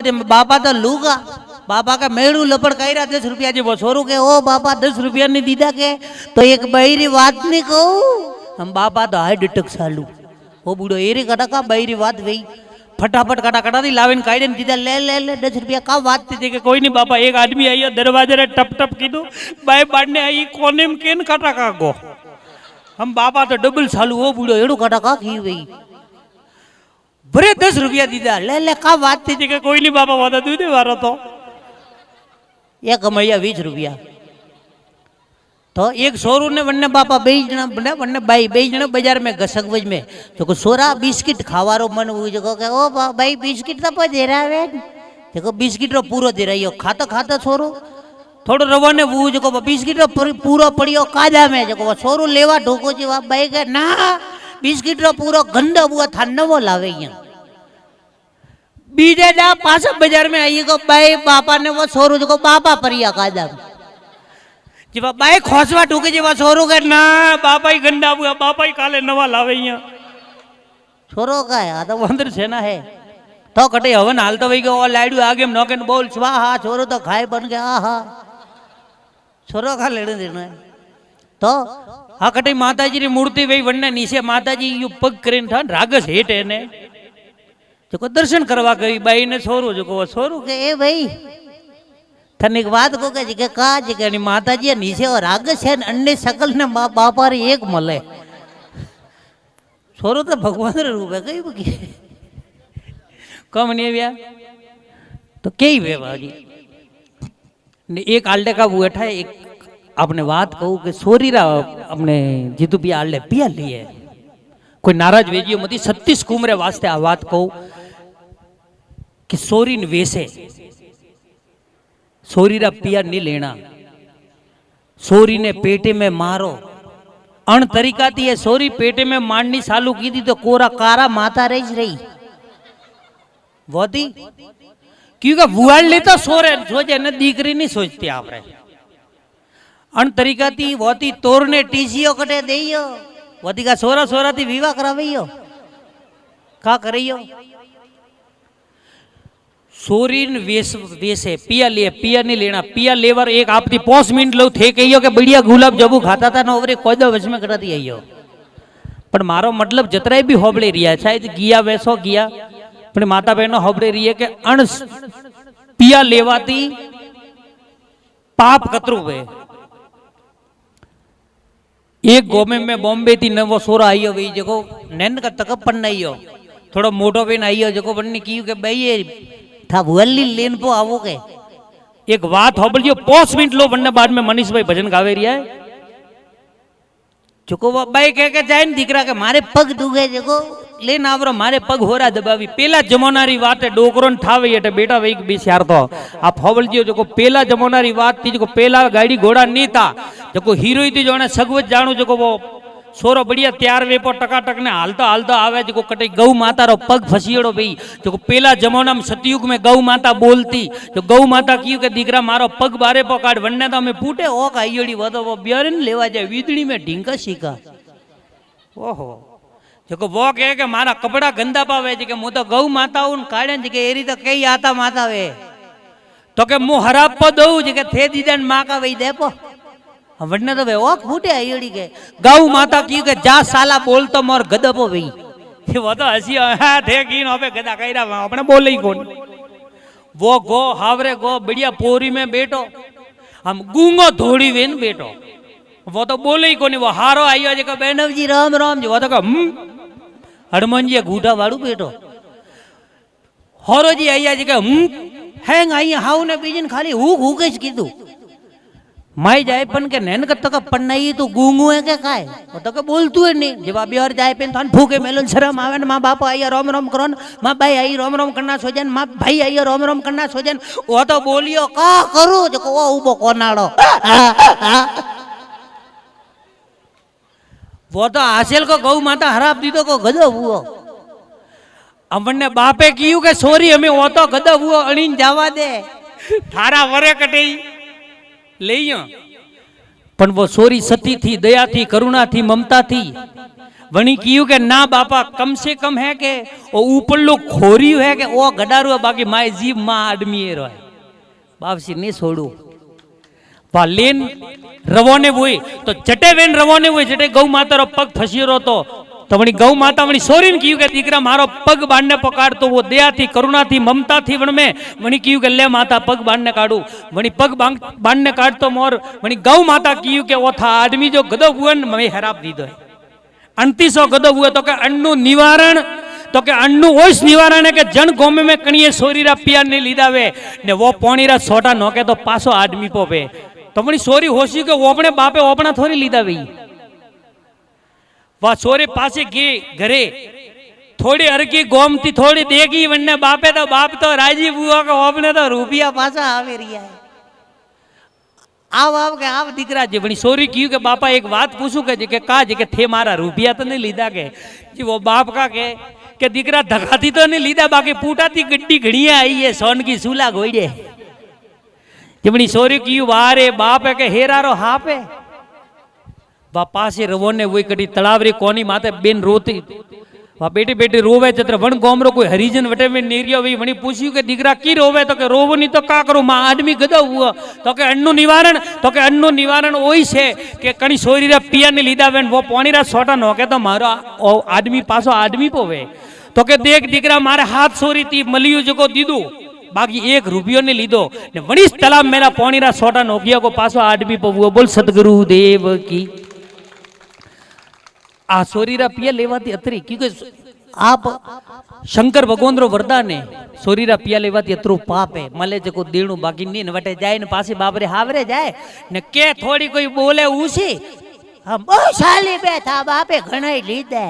बापा तो लूगा बापा का मेड़ू लपड़ कही रहा 10 रुपया जी वो छोरू के ओ बापा 10 रुपया नहीं दीदा के तो एक बहरी बात नहीं कहू हम बापा तो हाय डिटक सालू वो बूढ़ो एरी कटा का बहरी बात वही फटाफट कटा कटा दी लावेन काढ़े ने दीदा ले ले ले 10 रुपया का बात थी कि कोई नहीं बापा एक आदमी आई दरवाजे रे टप टप कीधु बाय बाड़ने आई कोने में केन कटा का गो हम बापा तो डबल सालू वो बूढ़ो एड़ू कटा का की वही बरे 10 रुपया दीदा ले ले का बात थी कि कोई नहीं बापा वादा दूधे वारो तो ये कमैया 20 रुपया तो एक सोरू ने वन्ने बापा बेजना बने वन्ने बाई बेजना बाजार में गसकवज में तो को सोरा बिस्किट खावारो मन वो जको के ओ भाई बिस्किट तो दे रहा है देखो बिस्किट रो पूरो दे रही हो खाता खाता सोरू थोड़ो रवा ने वो जको बिस्किट रो पूरो पड़ियो काजा में जको सोरू लेवा ढोको जी वा बाई के ना बिस्किट रो पूरो गंदा बुआ था नवो लावे यहाँ बीजे जा पास बाजार में आई को बाई बापा ने वो सोरू जो बापा परिया काजा जी बाई खोसवा ठूके जी वो सोरू के ना बापा ही गंदा बुआ बापा ही काले नवा लावे यहाँ छोरो का है तो वो अंदर से ना है तो कटे हवन हाल तो वही को लाडू आगे में नौके बोल स्वाहा छोरो तो खाए बन गया हा छोरो का लेने देना है तो हाँ कटे माताजी री मूर्ति वही वन्ने नीचे माताजी यू पग करीन था रागस हेट है ने जो दर्शन करवा गई बाई ने छोरू जो छोरू के ए भाई थनिक बात को के जी का जी के माताजी नीचे और रागस है अन्य सकल ने बापा रे एक मले छोरू तो भगवान रे रूप है कई बकी कम नहीं भैया तो कई वे बाजी एक आल्टे का वो बैठा है एक आपने बात कहू कि सोरी रा अपने जीतू पिया आले पिया लिए कोई नाराज वेजियो मती 36 कुमरे वास्ते आ बात कहू कि सोरी ने वेसे सोरी रा पिया नहीं लेना सोरी ने पेटे में मारो अण तरीका थी है सोरी पेटे में मारनी चालू की थी तो कोरा कारा माता रही वो थी क्योंकि बुआड़ लेता सोरे सोचे न दीकरी नहीं सोचती आप रहे अन तरीका थी वो थी तोरने टीसीओ कटे देइयो वो थी का सोरा सोरा थी विवाह करावियो का करियो सोरीन वेसे पिया लिए पिया नहीं लेना पिया लेवर एक आप थी 5 मिनट लो थे कहियो के बढ़िया गुलाब जबू खाता था ना ओवरे कोई दो वच में कराती आइयो पर मारो मतलब जतराय भी होबड़े रिया शायद गिया वैसो गिया पर माता बहनो होबड़े रिये के अण पिया लेवाती पाप कतरू वे एक गोमे में बॉम्बे थी न वो सोरा आइयो वही जको नैन का तकपन नहीं हो थोड़ा मोटो पेन आइयो जको बनने की के भाई ये था वल्ली लेन पो आवो के एक बात हो बोलियो 5 मिनट लो बनने बाद में मनीष भाई भजन गावे रिया है जको वो भाई कह जाए न दिख रहा के मारे पग दुगे जको लेन आवरो मारे पग हो रहा दबावी पेला जमोनारी बात है डोकरोन ठावे एटे बेटा वही बिचार तो आप होबल जियो जो पेला जमोनारी बात थी जो पेला गाड़ी घोड़ा नहीं था जो हीरो थी जो सगवत जानू जो वो सोरो बढ़िया तैयार वे पर टकाटक ने हालता हालता आवे जो कटे गौ माता रो पग फसीड़ो भाई जो पेला जमाना में सतयुग में गौ माता बोलती जो गौ माता की के दीकरा मारो पग बारे पकाड़ वन्ने तो हमें फूटे ओ काईड़ी वो तो वो बियारन लेवा जाए वीदड़ी में ढींका सीखा ओहो जो वो कहे कि मारा कपड़ा गंदा पावे जी के मु तो गौ माता हूं काढ़े जी के एरी तो कई आता माता वे तो के मु हराब पो दऊ जी के थे दीदन माँ का वही दे पो वरना तो वे ओ फूटे आईड़ी के गौ माता की के जा साला बोल तो मोर गदबो वही वो तो हसी हां थे की नो पे गदा कईरा अपने बोले ही कौन वो गो हावरे गो बढ़िया पोरी में बैठो हम गूंगो धोड़ी वेन बैठो वो तो बोले ही कोनी वो हारो आइयो जी का बैनव जी राम राम जी वो तो हनुमान जी घूटा वाड़ू बेटो होरो जी आइया जी का हैंग आई हाउ ने बीजन खाली हु के कीधु माई जाए पन के नैन का तक पन्नई तो गूंगू है के काए वो तो के बोलतू है नहीं जवाब और जाए पेन थान फूके मेलन शर्म आवे न मां बाप आइया रोम रोम करन मां भाई आई रोम रोम करना सोजन मां भाई आइया रोम रोम करना सोजन वो तो बोलियो का करू जो को उबो कोनाड़ो वो तो हासिल को गौ माता हराब दी तो को गदब हुओ अमने बापे कीयू के सोरी हमें वो तो गदब हुओ अणीन जावा दे थारा वरे कटेई लेयो पण वो सोरी सती थी दया थी करुणा थी ममता थी वणी कियो के ना बापा कम से कम है के ओ ऊपर लो खोरी है के ओ गडारू बाकी माए जीव मां आदमी ए रहे बापसी नहीं छोड़ू वा लेन रवोने हुई तो जटे वेन रवोने हुई जटे गौ माता रो पग फसी रो तो वणी गौ माता वणी सोरीन कियो के दीकरा मारो पग बांधने पकड़ तो वो दया थी करुणा थी ममता थी वन में वणी कियो के ले माता पग बांधने काढू वणी पग बांधने काढ तो मोर वणी गौ माता कियो के वो था आदमी जो गदो हुवन मैं हराप दीदो है 3800 गदो हुए तो के अन्नु निवारण तो के अन्नु ओस निवारण है के जन गोमे में कणिए सोरीरा पिया ने लीधा वे ने वो पोणीरा सोटा नोके तो पासो आदमी पोवे तो वणी सोरी होशी के ओपने बापे ओपना थोड़ी लीधा वे वह सोरे पासे गे घरे थोड़ी अरकी गोमती थोड़ी देगी वन्ने बापे तो बाप तो राजी हुआ के ओपने तो रुपया पासा आवे रिया है आव के आव दीकरा जे वणी सोरी कियो के बापा एक बात पूछू के का जे के थे मारा रुपया तो नहीं लीधा के जी वो बाप का के दीकरा धकाती तो नहीं लीधा बाकी पूटाती गड्डी घड़िया आई है सोन की सूला गोईडे जबनी सोरी कियो वारे बाप है के हेरारो हापे बापा से रवोने वही कटी तलावरी कोनी माते बेन रोती वा बेटी बेटी रोवे चत्र वन गोमरो कोई हरिजन वटे में नेरियो वही वणी पूछ्यू के दीकरा की रोवे तो के रोवो नहीं तो का करो मां आदमी गदो हुआ तो के अन्नु निवारण ओई छे के कणी सोरी रे पिया ने लीधा वेन वो पोणीरा सोटा नोके तो मारो आदमी पासो आदमी पोवे तो के देख दीकरा मारे हाथ सोरी थी मलियो जको दीदू बाकी 1 रुपयो ने लीधो ने वणीस तलाब मेरा पोणीरा सोटा नोकिया को पासो आदमी पोवो बोल सतगुरु देव की आ सोरीरा पिया लेवाती अतरी क्योंकि आप शंकर भगवान रो वरदान है सोरीरा पिया लेवाती अतरो पाप है मले जको देणु बाकी नी न वटे जाए न पासे बाबरे हावरे जाए ने के थोड़ी कोई बोले उसी हम ओ साली बैठा बापे घणाई लीधे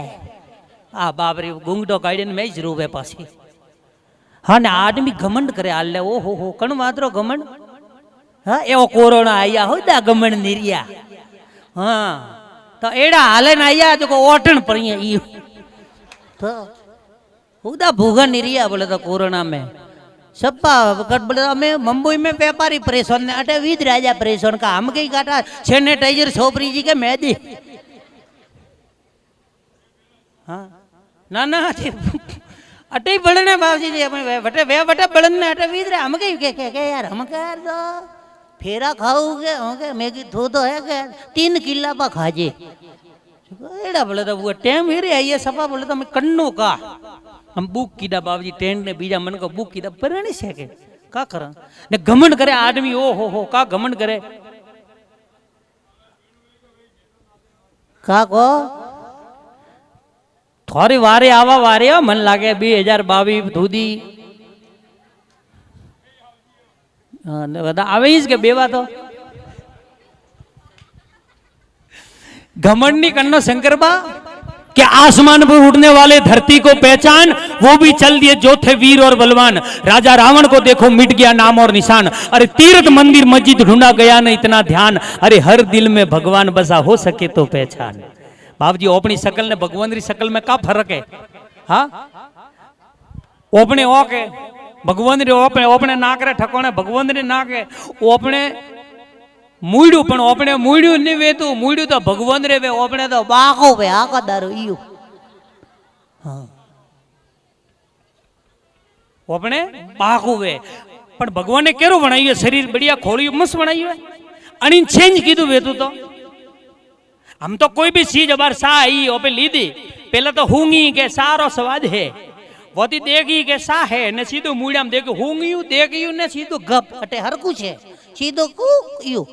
आ बाबरे गुंगडो काढीने में ज रोवे पासी हाँ ने आदमी घमंड करे आले ओ हो कण मात्रो घमंड हाँ एवो कोरोना आया हो दा घमंड निरिया हाँ तो एड़ा हाले न आया जो ओटन पड़िया ई तो उदा भूगा निरिया बोले तो कोरोना में सप्पा बोले हमें मुंबई में व्यापारी परेशान ने अटे विद राजा परेशान का हम कहीं काटा सैनिटाइजर सोपरी जी के मेहदी हाँ ना अटे बढ़ने बाबूजी जी वटे वटे बढ़ने अटे विद रे हम कहीं के यार हम कर दो फेरा खाओगे होगे मैगी धो है के 3 किला पा खाजे एड़ा बोले तो वो टाइम हेरे आइए सफा बोले तो मैं कन्नो का हम बुक कीदा बाबूजी टेंट ने बीजा मन को बुक कीदा पर नहीं सके का करा ने घमंड करे आदमी ओ हो का घमंड करे का को थोड़ी वारे आवा वारे मन लागे 2022 धूदी आवे के बेवा तो घमंड नहीं करना शंकर बा क्या आसमान पर उड़ने वाले धरती को पहचान वो भी चल दिए जो थे वीर और बलवान राजा रावण को देखो मिट गया नाम और निशान अरे तीर्थ मंदिर मस्जिद ढूंढा गया न इतना ध्यान अरे हर दिल में भगवान बसा हो सके तो पहचान बाप जी अपनी शकल ने भगवान री शकल में का फर्क है हाँ ओपने ओके भगवान रे ओपने ओपने नाक रे ठकोने भगवान रे नाक है ओपने मुईडू पण ओपने मुईडू नहीं वेतू मुईडू तो भगवान रे वे ओपने तो बाको वे आका दारू इयो हाँ ओपने बाको वे पण भगवान ने केरो बनाई है शरीर बढ़िया खोली मस्त बनाई है अनिन चेंज कीधु वेतू तो हम तो कोई भी चीज अबार सा आई ओपे ली दी पहले तो हूंगी के सारो स्वाद है वो देगी के सा है ने सीधो मुड़िया में देखो हूंगियो देखियो ने सीधो गप अटे हर कुछ है सीधो कु यू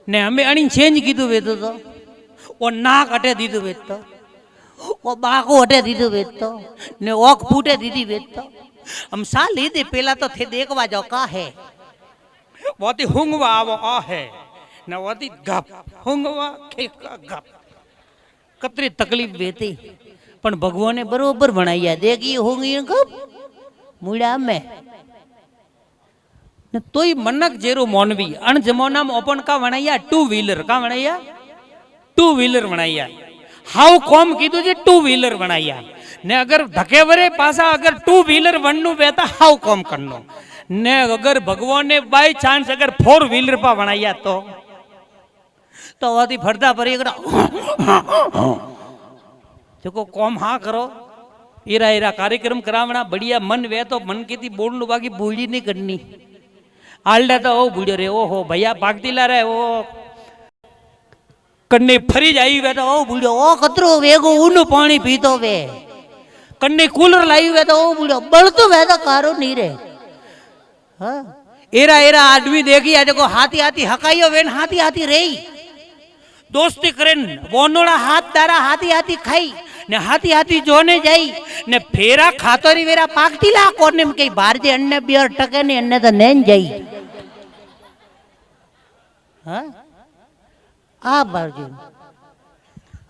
ने हमें अणी चेंज कीधु वेतो तो वो नाक अटे दीधु वेतो वो बाको अटे दीधु वेतो ने ओक फूटे दीदी वेतो हम सा ली दे पहला तो थे देखवा जाओ का है वो हुंगवा वो आ है न वो गप हुंगवा के गप कतरी तकलीफ वेती पण भगवान ने बरोबर बनाई है देखी होंगी कब मुड़ा में तो ही मनक जेरो मोनवी अन जमाना में ओपन का बनाया 2 व्हीलर का बनाया 2 व्हीलर बनाया हाउ कॉम कीधु जे 2 व्हीलर बनाया ने अगर धके वरे पासा अगर 2 व्हीलर वन्नु बेता हाउ कॉम करनो ने अगर भगवान ने बाय चांस अगर 4 व्हीलर पा बनाया तो वाती फरदा पर एकड़ा देखो कौम हाँ करो एरा एरा कार्यक्रम करावना बढ़िया मन वे तो मन की थी बोलने बाकी भूली नहीं करनी आलडा तो ओ भूल्यो रे ओहो भैया पागतीला रे ओ कन्ने फरी जाई वे तो ओ भूल्यो ओ कतरो वेगो ऊन पानी पीतो वे कन्ने कूलर लाई वे तो ओ भूल्यो बळतो वे तो कारो नहीं रे हाँ एरा एरा आदमी देखी आज को हाथी हाथी हकाइयो वेन हाथी हाथी रही दोस्ती करेन वोनोड़ा हाथ दारा हाथी हाथी खाई ने हाथी हाथी जोने जाई ने फेरा खातोरी वेरा पागतीला कोने में कई बार जे अन्ने बियर टके ने अन्ने तो नैन जाई हाँ आ बार जी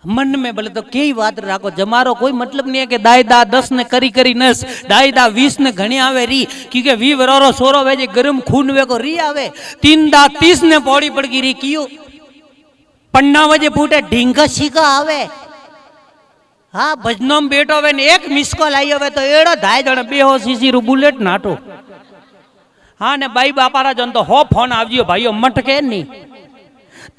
मन में बोले तो कई बात राखो जमारो कोई मतलब नहीं है कि दायदा 10 ने करी करी नस दायदा 20 ने घणी आवे री क्योंकि 20 वरोरो सोरो वे जे गरम खून वे को री आवे 3 दा 30 ने पौड़ी पड़ गई री कियो पन्ना वजे फूटे ढींगा सीका आवे हाँ भजनों में बैठो वे ने एक मिस कॉल आई होवे तो एड़ो धाय जण बेहोशी रू बुलेट नाटो हाँ ने बाई बापारा जन तो हो फोन आवजियो भाईओ मटके नहीं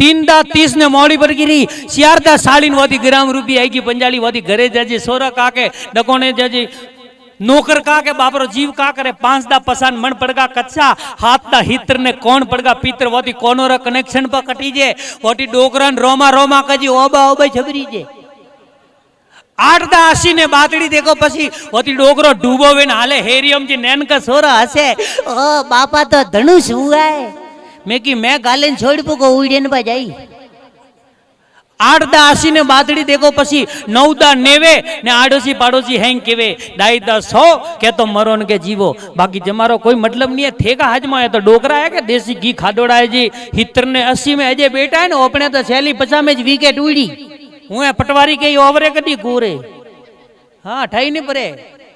3 दा 30 ने मोड़ी पर गिरी 4 दा 40 ग्राम रुपया आई की पंजाली वादी घरे जाजे सोरा काके डकोने जाजे नौकर का के बापरो जीव का करे 5 दा पसान मन पड़गा कच्चा हाथ दा हितर ने कौन पड़गा पीतर वादी कोनो रा कनेक्शन पर कटी जे वादी डोकरन रोमा रोमा कजी ओबा ओबा छबरी जे 8 दा 80 ने बातड़ी देखो पसी वादी डोकरो डूबो वेन हाले हेरियम जी नैन का सोरा हसे ओ बापा तो धनुष हुआ है मैं की मैं गालेन छोड़ पको उड़ेन बजाई 8 दा 80 ने बातड़ी देखो पसी 9 दा 90 ने आडोसी पाड़ोसी हैंग केवे 2 दा 100 के तो मरोन के जीवो बाकी जमारो कोई मतलब नहीं है ठेका हजमा है तो डोकरा है के देसी घी खादोड़ा है जी हितर ने 80 में अजय बेटा है ना अपने तो सैली 50 में विकेट उड़ी हूँ पटवारी के ओवरे कदी गोरे हाँ ठाई नहीं परे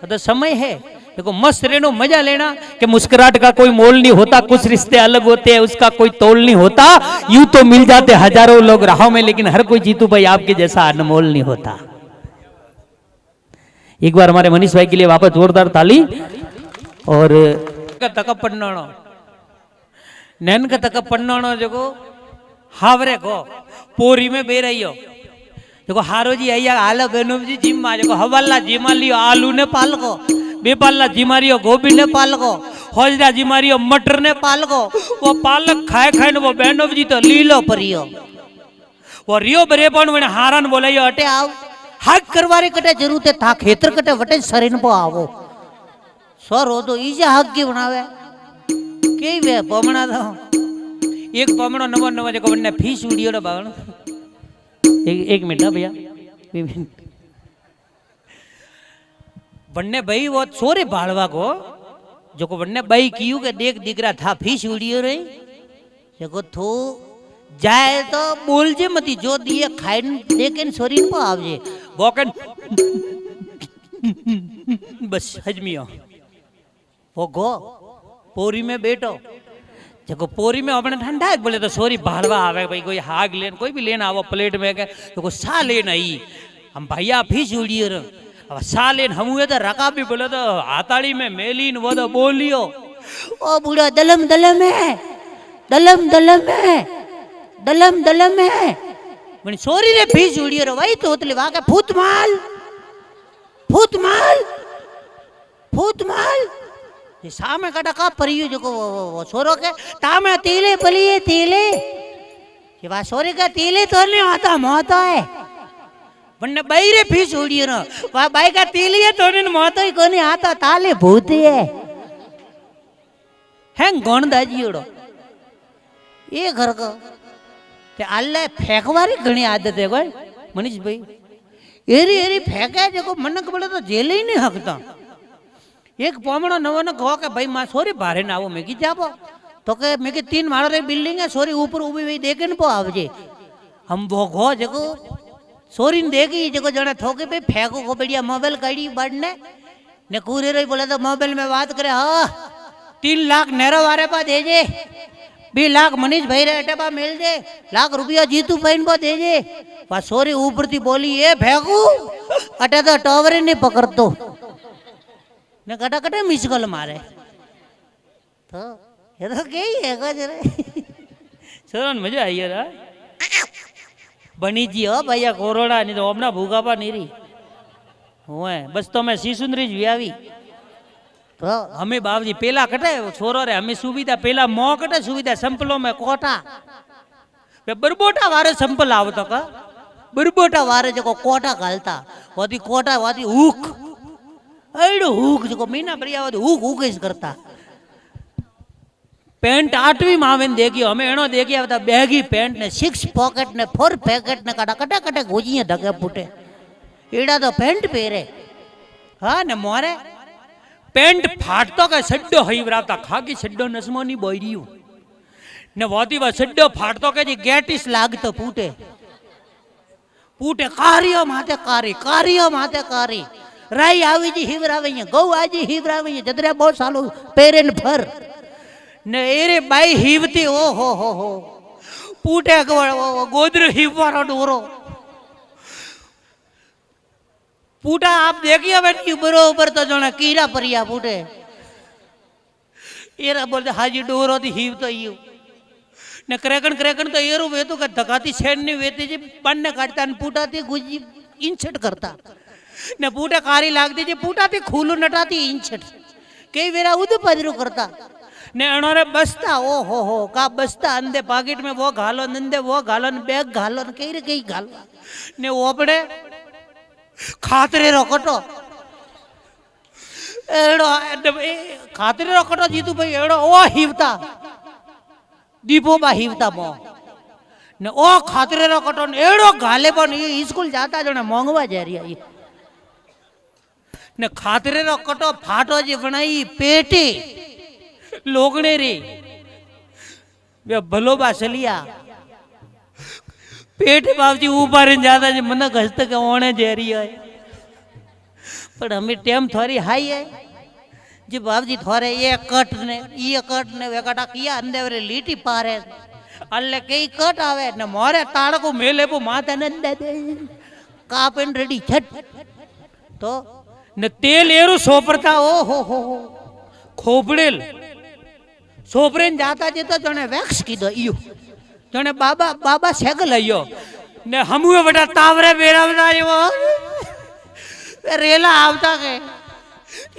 तो समय है देखो मस्त रहना मजा लेना कि मुस्कुराहट का कोई मोल नहीं होता कुछ रिश्ते अलग होते हैं उसका कोई तोल नहीं होता यूं तो मिल जाते हजारों लोग राहों में लेकिन हर कोई जीतू भाई आपके जैसा अनमोल नहीं होता एक बार हमारे मनीष भाई के लिए वापस जोरदार ताली और तक पन्नाणो नैन का तक पन्नाणो जो हावरे को पोरी में बे रही हो देखो हारो जी आइया आलो बेनो जी जिम में देखो हवाला जिमा लियो आलू ने पाल को बेपालना जिमारियो गोभी ने पालको होजरा जिमारियो मटर ने पालको वो पालक खाए खाए वो बहनों जी तो लीलो परियो वो रियो बरे पण वे हारान बोलायो अटे आओ हाक करवारे कटे जरूरत है था खेतर कटे वटे शरीर पो आवो सर हो तो इजे हक की बनावे के वे पमणा तो एक पमणो नवो नवो जो वने फीस उड़ियो रे बावण एक मिनट भैया वन्ने भाई वो सोरे बाड़वा को जो को वन्ने भाई कियू के देख दिख रहा था फीस उड़ियो रे जो थो जाए तो बोल जे मती जो दिए खाइन देखें सोरीन को आवजे वोकन बस हजमियो वो गो पोरी में बैठो जको पोरी में अपने ठंडा बोले तो सोरी बाड़वा आवे भाई कोई हाग लेन कोई भी लेन आवो प्लेट में के तो सा लेन आई हम भैया फीस उड़ियो रे अब सालेन हमुए तो रका भी बोले तो हाथाड़ी में मेलीन वो तो बोलियो ओ बूढ़ा दलम दलम है दलम दलम है दलम दलम है मैंने सोरी रे फीस उड़ियो रे वही तो उतली वाके फूतमाल फूतमाल फूतमाल ये सामे का डका परियो जो को वो सोरो के तामे तीले पलिए तीले ये वा सोरी का तीले तो नहीं आता मोता है वन्ने बाई रे फीस उड़ियो ना वा बाई का तीलिए तो नहीं मोतो ही कोनी आता ताले भूती है गौन दाजियोड़ो ये घर को ते अल्लाह फेंकवारी घणी आदत है कोई मनीष भाई एरी एरी फेंके जो मनक बोले तो जेल ही नहीं हकता एक पोमणो नवो न कहो के भाई मां सोरी बारे ना आवो मैं की जाबो तो के मैं के 3 माळो रे बिल्डिंग है सोरी ऊपर उभी वही देखे न पो आवजे हम वो गो जको सोरीन देखी जो जने थोके पे फेंको को बढ़िया मोबाइल काढ़ी बढ़ने ने कूरे रही बोले तो मोबाइल में बात करे हाँ 3 लाख नेरो वारे पा दे जे 2 लाख मनीष भाई रे अटे पा मिल जे लाख रुपया जीतू पहन पा दे जे वा सोरी ऊपर थी बोली ये फेंकू अटे तो टॉवर नहीं पकड़तो ने कटा कटे मिस कॉल मारे तो ये तो के ही है का जरे सोरन मजा आई यार बनी जी हो भैया कोरोना नहीं तो अपना भूखा पा नहीं रही हुए बस तो मैं सी सुंदरी जी आवी तो हमें बाबजी पेला कटे छोरो रे हमें सुविधा पेला मो कटे सुविधा संपलो में कोटा बरबोटा वारे संपल आवतो का बरबोटा वारे जो कोटा घालता वादी कोटा वादी हुक एडो हुक जो मीना बढ़िया वादी हुक हुक इस करता पेंट 8वीं में आवे देखियो हमें एनो देखिया बता बैगी पेंट ने 6 पॉकेट ने 4 पैकेट ने काटा कटे कटे गोजियां ढके फूटे एड़ा तो पेंट पहरे हाँ ने मोरे पेंट फाटतो के सड्डो हईवराता खाकी सड्डो नसमोनी बोईरियो ने वादी वा सड्डो फाटतो के जी गेटिस लागतो फूटे फूटे कारियो माते कारी राई आवी जी हिवरावे गौ आजी हिवरावे जदरे बहुत सालो पेरेन फर ने एरे बाई हिवती ओ हो पूटे गोदर हिवारो डोरो पूटा आप देखिए बेटी बरोबर तो जो कीड़ा परिया पूटे एरा बोलते हाजी डोरो थी हिव तो यू ने क्रेकन तो एरो वेतो का धकाती छेन ने वेती जी पन्ने काटता ने पूटा थी गुजी इंचट करता ने पूटा कारी लागती जी पूटा थी खूलू नटाती इंचट कई वेरा उद पदरू करता ने अणोरे बसता ओ हो का बसता अंदे पॉकेट में वो घालो नंदे वो घालो बैग घालो कई घालो ने ओपड़े खातरे रोकटो एड़ो खातरे रोकटो जीतू भाई एड़ो ओ हिवता दीपो बा हिवता मो ने ओ खातरे रोकटो एड़ो घाले पण ये स्कूल जाता जो ने मोंगवा जा रही है ने खातरे रोकटो फाटो जी बनाई पेटी लोगने रे वे भलो बासलिया पेट बाबजी ऊपर ज्यादा जी मन हस्त के ओने जे रही है पर हमें टेम थोड़ी हाई है जी बाबजी थोड़े ये कट ने वे कटा किया अंदर वे लीटी पारे अल्ले कई कट आवे ने मोरे ताड़ को मेले पो माता नंद दे कापन रेडी छट तो ने तेल एरो सोपरता ओ हो खोपड़ेल सोपरेन जाता जे तो जने वैक्स की दो इयो जने बाबा सेगल आयो ने हमुए बड़ा तावरे बेरावदा वो रेला आवता के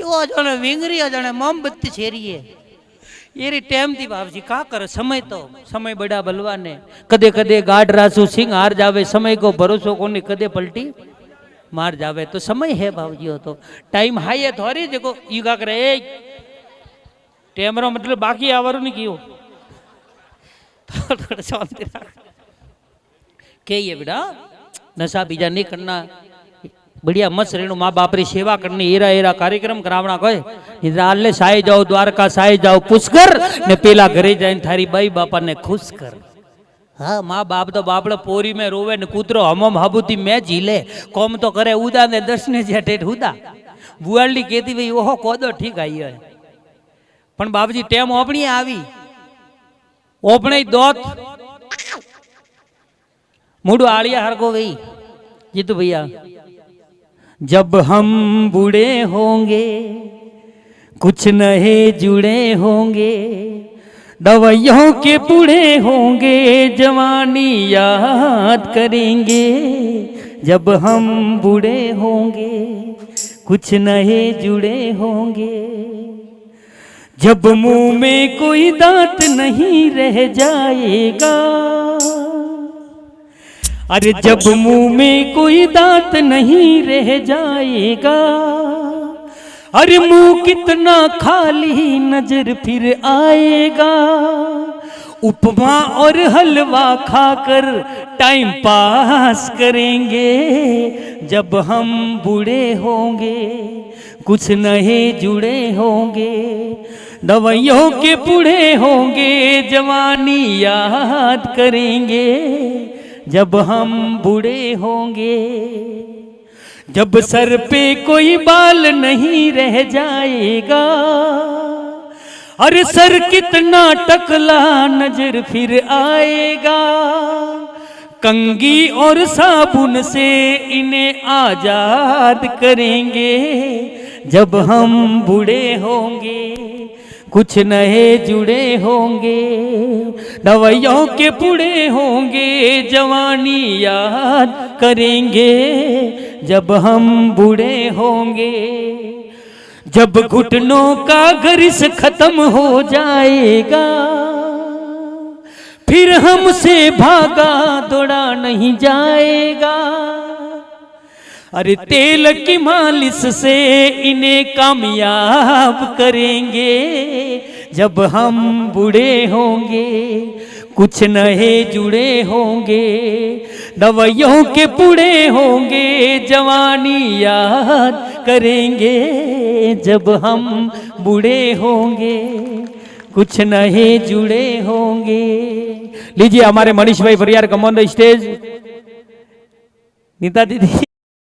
वो जने विंगरियो जने मोमबत्ती छेरिए येरी टाइम थी बाबजी का कर समय बड़ा बलवान ने कदे कदे गाड रासू सिंह हार जावे समय को भरोसो कोनी कदे पलटी मार जावे तो समय है बाबजी हो तो टाइम हाई है थोड़ी देखो यू का करे टेमरो मतलब बाकी आवारो नहीं कियो थोड़ा शांति रख के ये बेटा नशा बीजा नहीं करना बढ़िया मस्त रहना माँ बाप री सेवा करनी एरा कार्यक्रम करावना कोई निद्राले साए जाओ द्वारका साए जाओ पुष्कर ने पेला घरे जाइन थारी बाई बापा ने खुश कर हाँ माँ बाप तो बापड़ा पोरी में रोवे ने कूतरो हमम हाबूती मैं झीले कौम तो करे उदा ने दर्शने जे टेट उदा बुआली कहती भाई ओहो कोदो ठीक आई है पण बाबूजी टेम ओपणी आवी ओपणे दोत मुडू आलिया हरको भाई जीतू भैया जब हम बूढ़े होंगे कुछ नए जुड़े होंगे दवाइयों के बूढ़े होंगे जवानी याद करेंगे जब हम बूढ़े होंगे कुछ नए जुड़े होंगे जब मुंह में कोई दांत नहीं रह जाएगा अरे जब मुंह में कोई दांत नहीं रह जाएगा अरे मुंह कितना खाली नजर फिर आएगा उपमा और हलवा खाकर टाइम पास करेंगे जब हम बूढ़े होंगे कुछ नए जुड़े होंगे दवाइयों के बूढ़े होंगे जवानी याद करेंगे जब हम बूढ़े होंगे जब सर पे कोई बाल नहीं रह जाएगा अरे सर कितना टकला नजर फिर आएगा कंघी और साबुन से इन्हें आजाद करेंगे जब हम बूढ़े होंगे कुछ नए जुड़े होंगे, दवाइयों के पुड़े होंगे, जवानी याद करेंगे जब हम बूढ़े होंगे। जब घुटनों का गर्ज खत्म हो जाएगा, फिर हमसे भागा दौड़ा नहीं जाएगा। अरे तेल की मालिश से इन्हें कामयाब करेंगे जब हम बूढ़े होंगे। कुछ नए जुड़े होंगे, दवाइयों के पुड़े होंगे, जवानी याद करेंगे जब हम बूढ़े होंगे। कुछ नए जुड़े होंगे। लीजिए हमारे मनीष भाई Bariyar come on the stage. Neeta दीदी।